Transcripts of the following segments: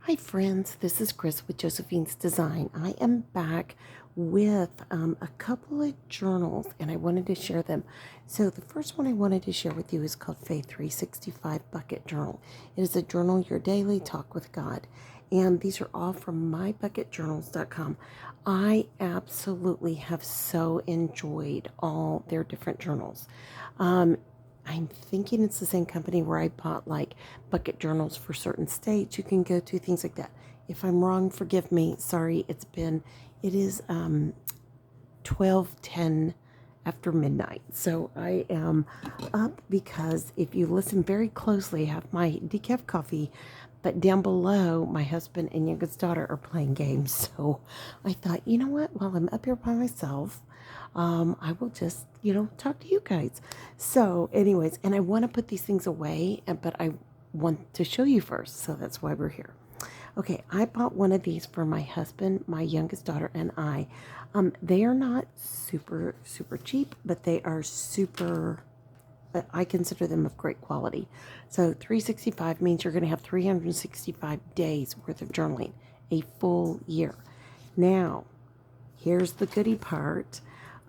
Hi, friends. This is Chris with Josephine's Design. I am back with a couple of journals and I wanted to share them. So, the first one I wanted to share with you is called Faith 365 Bucket Journal. It is a journal, your daily talk with God. And these are all from mybucketjournals.com. I absolutely have so enjoyed all their different journals. Um, I'm thinking it's the same company where I bought like bucket journals for certain states you can go to, things like that. If I'm wrong, forgive me. Sorry, it is 12:10 after midnight. So I am up because if you listen very closely, I have my decaf coffee, but down below, my husband and youngest daughter are playing games. So I thought, you know what? While I'm up here by myself, I will just, talk to you guys. So, anyways, and I want to put these things away, but I want to show you first. So that's why we're here. Okay, I bought one of these for my husband, my youngest daughter, and I. They are not super, super cheap, but they are super, I consider them of great quality. So 365 means you're going to have 365 days worth of journaling, a full year. Now, here's the goody part.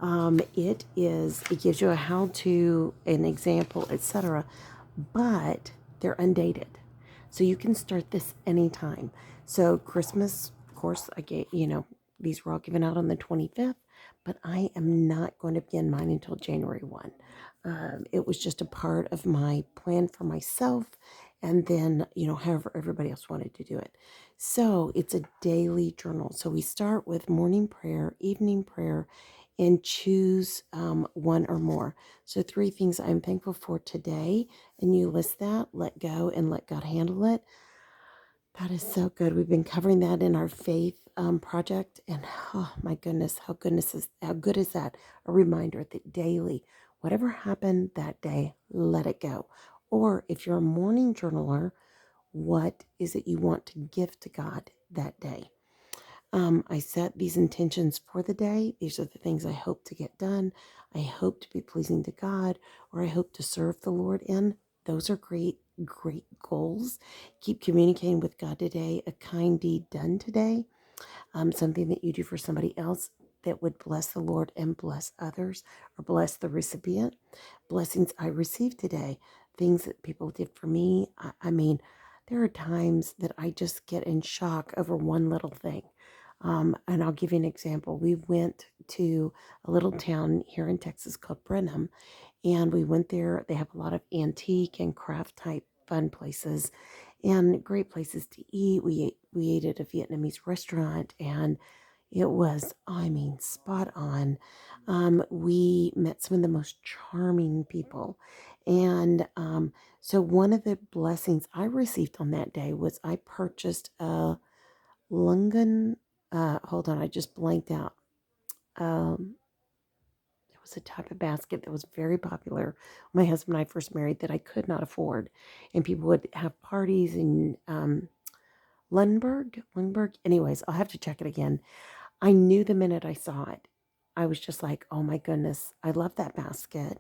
It gives you a how to, an example, etc. But they're undated. So you can start this anytime. So Christmas, of course, these were all given out on the 25th, but I am not going to begin mine until January 1. It was just a part of my plan for myself, and then, however everybody else wanted to do it. So it's a daily journal. So we start with morning prayer, evening prayer, and choose one or more. So, three things I'm thankful for today, and you list that, let go, and let God handle it. That is so good. We've been covering that in our faith project, and oh my goodness, how good is that? A reminder that daily, whatever happened that day, let it go. Or if you're a morning journaler, what is it you want to give to God that day? I set these intentions for the day. These are the things I hope to get done. I hope to be pleasing to God, or I hope to serve the Lord in. Those are great, great goals. Keep communicating with God today, a kind deed done today, something that you do for somebody else that would bless the Lord and bless others, or bless the recipient. Blessings I received today, things that people did for me. I mean, there are times that I just get in shock over one little thing. And I'll give you an example. We went to a little town here in Texas called Brenham, and we went there. They have a lot of antique and craft type fun places and great places to eat. We ate at a Vietnamese restaurant, and it was, I mean, spot on. We met some of the most charming people. And so one of the blessings I received on that day was I purchased a Lungan, hold on, I just blanked out. Um, there was a type of basket that was very popular when my husband and I first married that I could not afford. And people would have parties in Lundberg. Anyways, I'll have to check it again. I knew the minute I saw it. I was just like, oh my goodness, I love that basket.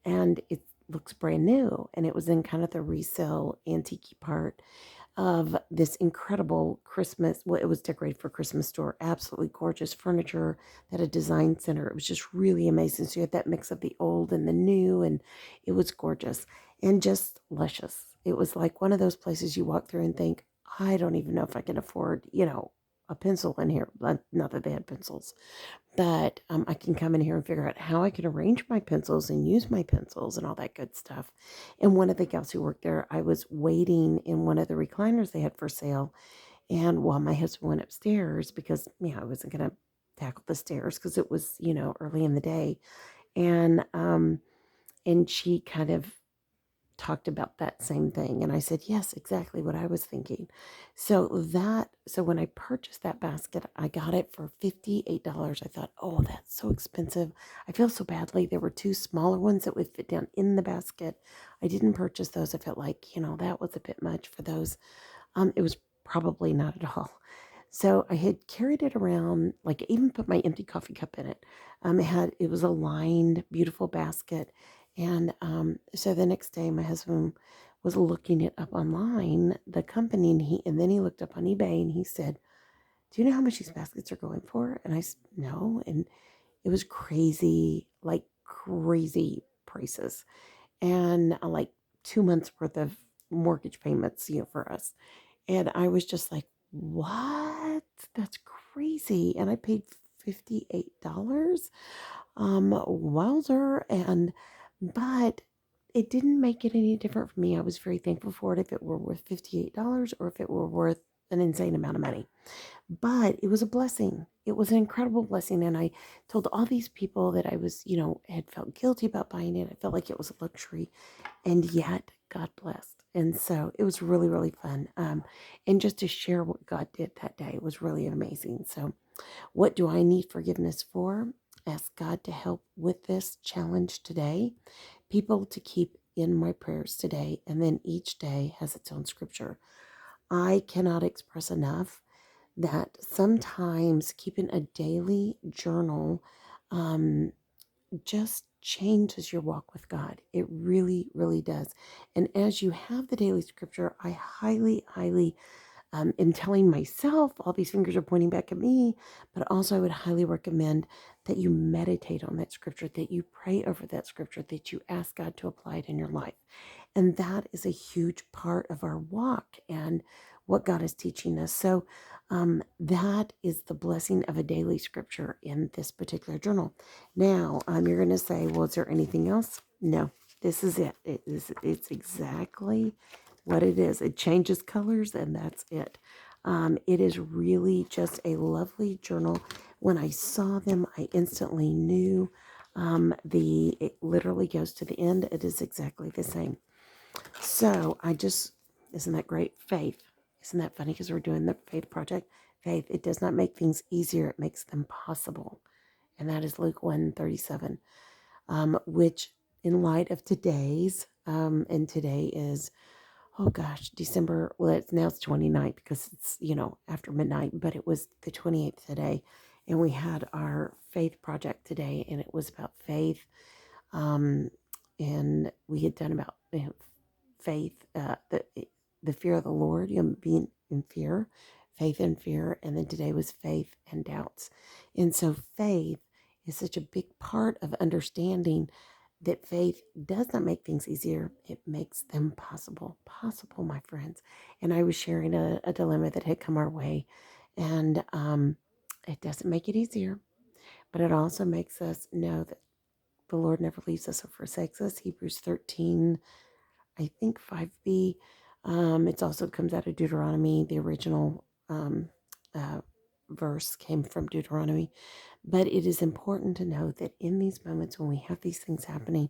And it looks brand new. And it was in kind of the resale antique part of this incredible Christmas. Well, it was decorated for Christmas store. Absolutely gorgeous furniture that a design center. It was just really amazing. So you had that mix of the old and the new, and it was gorgeous and just luscious. It was like one of those places you walk through and think, I don't even know if I can afford, a pencil in here. Not that they had pencils, but I can come in here and figure out how I can arrange my pencils and use my pencils and all that good stuff. And one of the gals who worked there, I was waiting in one of the recliners they had for sale. And while my husband went upstairs, because, I wasn't going to tackle the stairs because it was, early in the day. And she kind of talked about that same thing. And I said, yes, exactly what I was thinking. So when I purchased that basket, I got it for $58. I thought, oh, that's so expensive. I feel so badly. There were two smaller ones that would fit down in the basket. I didn't purchase those. I felt like, that was a bit much for those. It was probably not at all. So I had carried it around, like I even put my empty coffee cup in it. It was a lined, beautiful basket. And so the next day, my husband was looking it up online, the company, and then he looked up on eBay and he said, "Do you know how much these baskets are going for?" And I said, "No." And it was crazy, like crazy prices, and like 2 months worth of mortgage payments, for us. And I was just like, "What? That's crazy!" And I paid $58. Wowzer. But it didn't make it any different for me. I was very thankful for it if it were worth $58 or if it were worth an insane amount of money. But it was a blessing. It was an incredible blessing. And I told all these people that I was, had felt guilty about buying it. I felt like it was a luxury. And yet, God blessed. And so it was really, really fun. And just to share what God did that day was really amazing. So, what do I need forgiveness for? Ask God to help with this challenge today. People to keep in my prayers today. And then each day has its own scripture. I cannot express enough that sometimes keeping a daily journal just changes your walk with God. It really, really does. And as you have the daily scripture, I highly, highly am telling myself, all these fingers are pointing back at me, but also I would highly recommend that you meditate on that scripture, that you pray over that scripture, that you ask God to apply it in your life. And that is a huge part of our walk and what God is teaching us. So that is the blessing of a daily scripture in this particular journal. Now, you're going to say, well, is there anything else? No, this is it. It's exactly what it is. It changes colors and that's it. It is really just a lovely journal. When I saw them, I instantly knew it literally goes to the end. It is exactly the same. So isn't that great? Faith. Isn't that funny? Because we're doing the faith project. Faith, it does not make things easier. It makes them possible. And that is Luke 1:37, which in light of today's, and today is, oh gosh, December, well, it's 29th because it's, after midnight, but it was the 28th today. And we had our faith project today, and it was about faith. And we had done about faith, the fear of the Lord, being in fear, faith and fear. And then today was faith and doubts. And so faith is such a big part of understanding that faith does not make things easier. It makes them possible, my friends. And I was sharing a dilemma that had come our way, and it doesn't make it easier, but it also makes us know that the Lord never leaves us or forsakes us. Hebrews 13, I think 5b. It also comes out of Deuteronomy. The original uh, verse came from Deuteronomy. But it is important to know that in these moments when we have these things happening,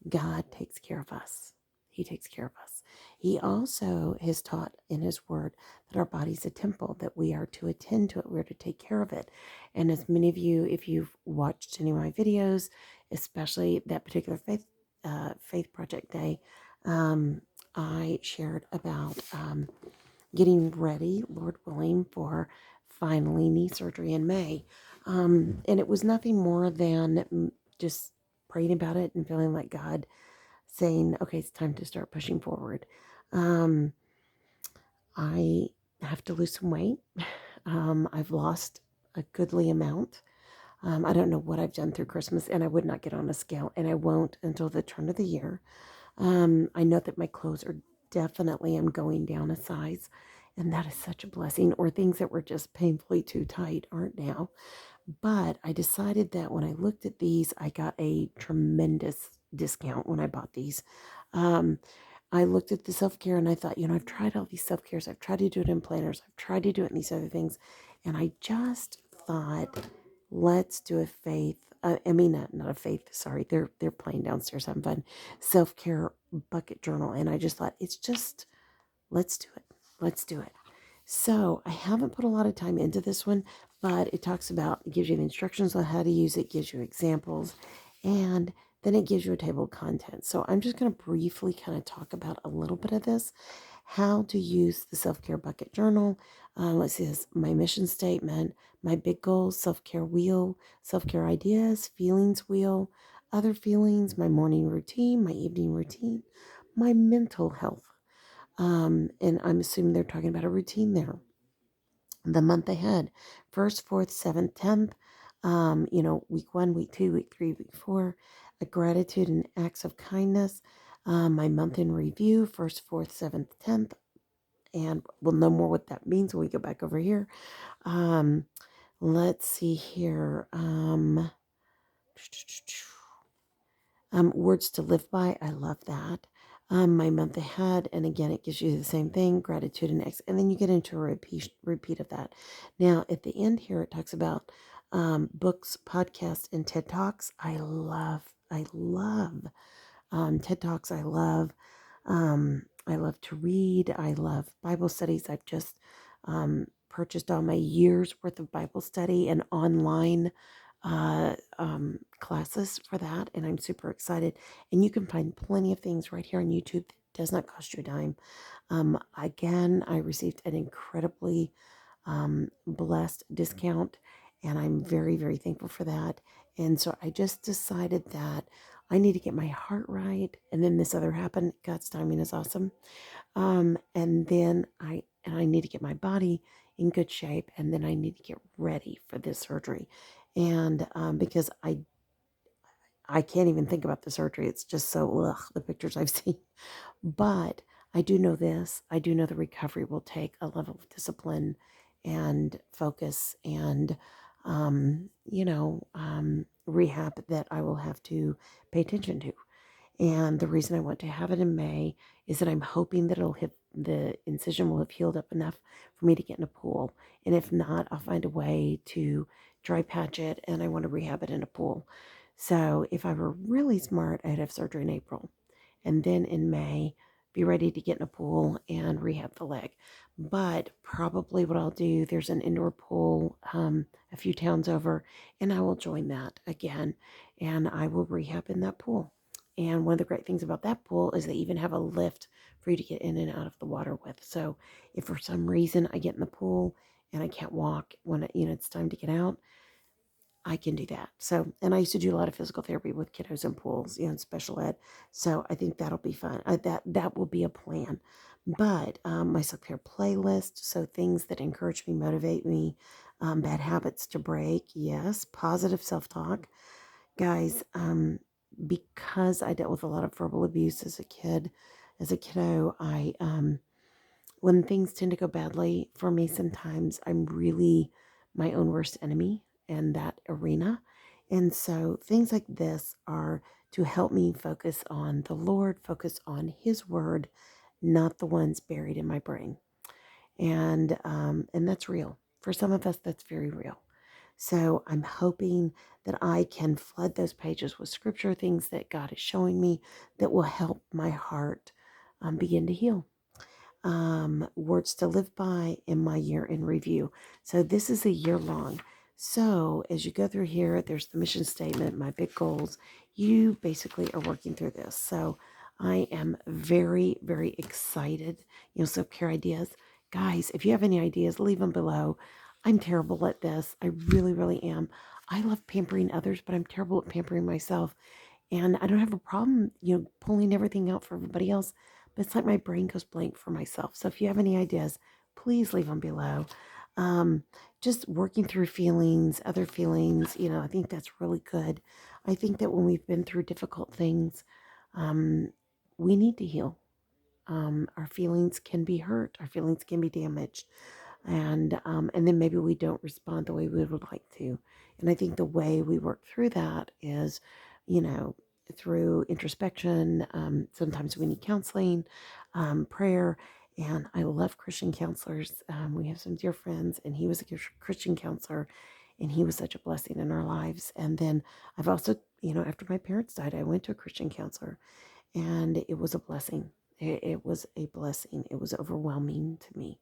God takes care of us. He takes care of us. He also has taught in his word that our body's a temple, that we are to attend to it, we're to take care of it. And as many of you, if you've watched any of my videos, especially that particular faith project day, I shared about getting ready, Lord willing, for finally knee surgery in May. And it was nothing more than just praying about it and feeling like God saying, okay, it's time to start pushing forward. I have to lose some weight. I've lost a goodly amount. I don't know what I've done through Christmas, and I would not get on a scale, and I won't until the turn of the year. I know that my clothes are definitely, I'm going down a size, and that is such a blessing, or things that were just painfully too tight aren't now. But I decided that when I looked at these, I got a tremendous discount when I bought these. I looked at the self-care and I thought, I've tried all these self-cares. I've tried to do it in planners. I've tried to do it in these other things. And I just thought, let's do a faith. Not a faith. Sorry, they're playing downstairs having fun. Self-care bucket journal, and I just thought let's do it. Let's do it. So I haven't put a lot of time into this one, but it gives you the instructions on how to use it, gives you examples, and then it gives you a table of contents. So I'm just going to briefly kind of talk about a little bit of this, how to use the self-care bucket journal. It says my mission statement, my big goals, self-care wheel, self-care ideas, feelings wheel, other feelings, my morning routine, my evening routine, my mental health And I'm assuming they're talking about a routine there. The month ahead, 1st, 4th, 7th, 10th, week 1, week 2, week 3, week 4, a gratitude and acts of kindness. My month in review, 1st, 4th, 7th, 10th, and we'll know more what that means when we go back over here. Um, let's see here. Words to live by. I love that. My month ahead, and again, it gives you the same thing, gratitude and then you get into a repeat of that. Now, at the end here, it talks about books, podcasts, and TED Talks. I love TED Talks. I love to read. I love Bible studies. I've just purchased all my year's worth of Bible study and online classes for that, and I'm super excited. And you can find plenty of things right here on YouTube that does not cost you a dime. Again, I received an incredibly blessed discount, and I'm very, very thankful for that. And so I just decided that I need to get my heart right, and then this other happened. God's timing is awesome. And then I need to get my body in good shape, and then I need to get ready for this surgery, and because I can't even think about the surgery. It's just so the pictures I've seen. But I do know this. I do know the recovery will take a level of discipline and focus and, rehab that I will have to pay attention to. And the reason I want to have it in May is that I'm hoping that the incision will have healed up enough for me to get in a pool. And if not, I'll find a way to dry patch it, and I want to rehab it in a pool. So if I were really smart, I'd have surgery in April. And then in May, be ready to get in a pool and rehab the leg. But probably what I'll do, there's an indoor pool a few towns over, and I will join that again, and I will rehab in that pool. And one of the great things about that pool is they even have a lift for you to get in and out of the water with. So if for some reason I get in the pool and I can't walk when it's time to get out, I can do that. So, and I used to do a lot of physical therapy with kiddos in pools, in special ed. So I think that'll be fun. That will be a plan. But my self-care playlist, so things that encourage me, motivate me, bad habits to break, yes, positive self-talk, guys. Because I dealt with a lot of verbal abuse as a kiddo, when things tend to go badly for me, sometimes I'm really my own worst enemy in that arena. And so things like this are to help me focus on the Lord, focus on His word, not the ones buried in my brain. And that's real. For some of us, that's very real. So I'm hoping that I can flood those pages with scripture, things that God is showing me that will help my heart begin to heal. Words to live by in my year in review. So this is a year long. So as you go through here, there's the mission statement, my big goals. You basically are working through this. So I am very, very excited. Self-care ideas. Guys, if you have any ideas, leave them below. I'm terrible at this. I really, really am. I love pampering others, but I'm terrible at pampering myself. And I don't have a problem, pulling everything out for everybody else, but it's like my brain goes blank for myself. So if you have any ideas, please leave them below. Um, just working through feelings, other feelings, I think that's really good. I think that when we've been through difficult things, we need to heal. Our feelings can be hurt. Our feelings can be damaged. And then maybe we don't respond the way we would like to. And I think the way we work through that is, you know, through introspection. Sometimes we need counseling, prayer. And I love Christian counselors. We have some dear friends, and he was a Christian counselor, and he was such a blessing in our lives. And then I've also, after my parents died, I went to a Christian counselor, and it was a blessing. It was a blessing. It was overwhelming to me.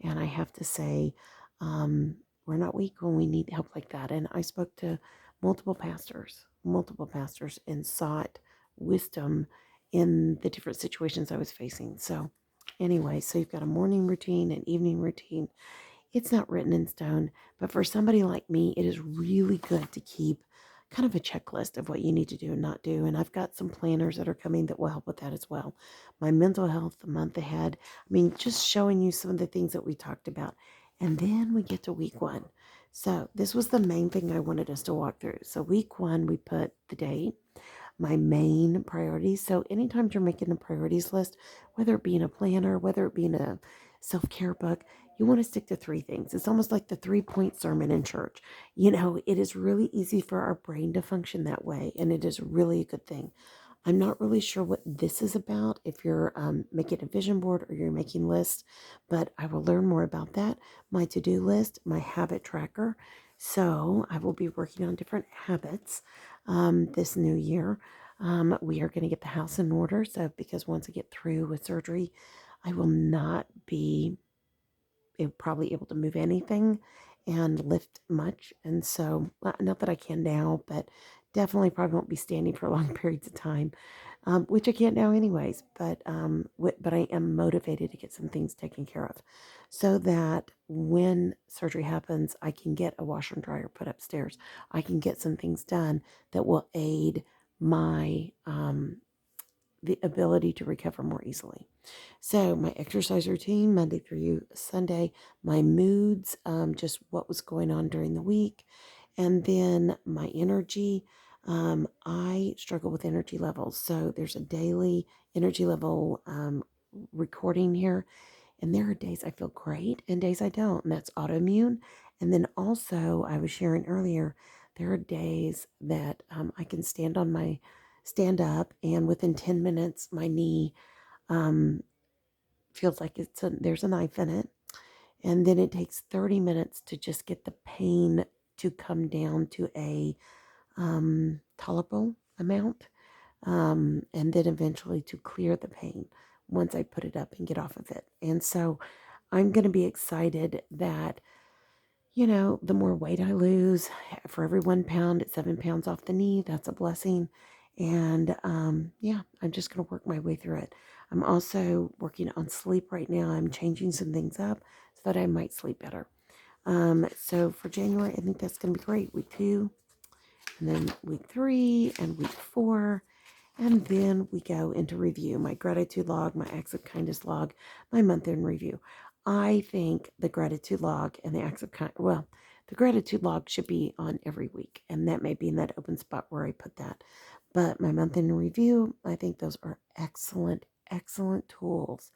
And I have to say, we're not weak when we need help like that. And I spoke to multiple pastors, and sought wisdom in the different situations I was facing. So anyway, so you've got a morning routine, an evening routine. It's not written in stone, but for somebody like me, it is really good to keep kind of a checklist of what you need to do and not do. And I've got some planners that are coming that will help with that as well. My mental health, the month ahead. I mean, just showing you some of the things that we talked about. And then we get to week one. So this was the main thing I wanted us to walk through. So week one, we put the date, my main priorities. So anytime you're making a priorities list, whether it be in a planner, whether it be in a self-care book, you want to stick to three things. It's almost like the 3-point sermon in church. It is really easy for our brain to function that way, and it is really a good thing. I'm not really sure what this is about, if you're making a vision board or you're making lists, but I will learn more about that. My to-do list, my habit tracker. So I will be working on different habits this new year. We are going to get the house in order. So because once I get through with surgery, I will not be probably able to move anything and lift much. And so, not that I can now, but definitely probably won't be standing for long periods of time, which I can't now anyways. But I am motivated to get some things taken care of so that when surgery happens, I can get a washer and dryer put upstairs. I can get some things done that will aid my the ability to recover more easily. So my exercise routine, Monday through Sunday, my moods, just what was going on during the week, and then my energy. I struggle with energy levels. So there's a daily energy level recording here. And there are days I feel great and days I don't. And that's autoimmune. And then also, I was sharing earlier, there are days that I can stand up, and within 10 minutes, my knee um, feels like there's a knife in it. And then it takes 30 minutes to just get the pain to come down to a tolerable amount. And then eventually to clear the pain once I put it up and get off of it. And so I'm going to be excited that, the more weight I lose, for every 1 pound, it's 7 pounds off the knee. That's a blessing. And yeah, I'm just going to work my way through it. I'm also working on sleep right now. I'm changing some things up so that I might sleep better. So for January, I think that's going to be great. Week 2, and then week 3, and week 4. And then we go into review, my gratitude log, my acts of kindness log, my month in review. I think the gratitude log and the acts of the gratitude log should be on every week. And that may be in that open spot where I put that. But my month in review, I think those are excellent, excellent tools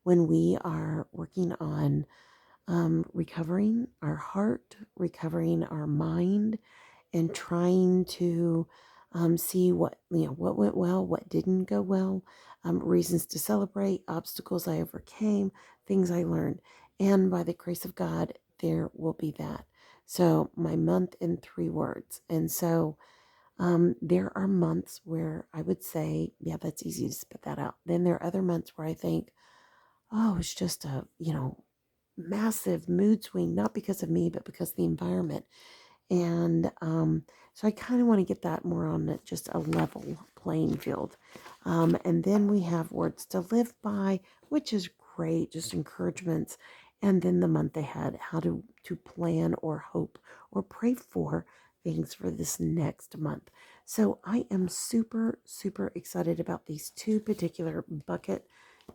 when we are working on recovering our heart, recovering our mind, and trying to see what went well, what didn't go well, reasons to celebrate, obstacles I overcame, things I learned. And by the grace of God, there will be that. So my month in 3 words. And so there are months where I would say, yeah, that's easy to spit that out. Then there are other months where I think, oh, it's just a, massive mood swing, not because of me, but because of the environment. And so I kind of want to get that more on just a level playing field. And then we have words to live by, which is great, just encouragements. And then the month ahead, how to plan or hope or pray for things for this next month. So I am super, super excited about these 2 particular bucket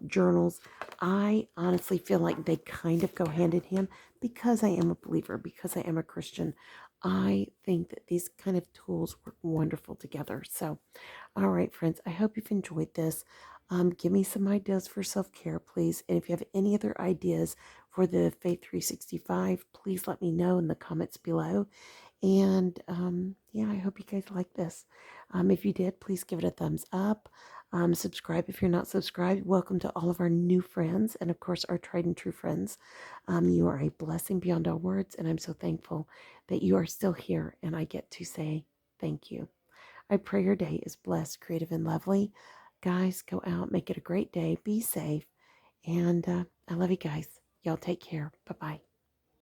journals. I honestly feel like they kind of go hand in hand because I am a believer, because I am a Christian. I think that these kind of tools work wonderful together. So, all right, friends, I hope you've enjoyed this. Give me some ideas for self-care, please. And if you have any other ideas for the Faith 365, please let me know in the comments below. And yeah, I hope you guys like this. If you did, please give it a thumbs up. Subscribe if you're not subscribed. Welcome to all of our new friends and, of course, our tried and true friends. You are a blessing beyond all words, and I'm so thankful that you are still here and I get to say thank you. I pray your day is blessed, creative, and lovely. Guys, go out, make it a great day. Be safe, and I love you guys. Y'all take care. Bye-bye.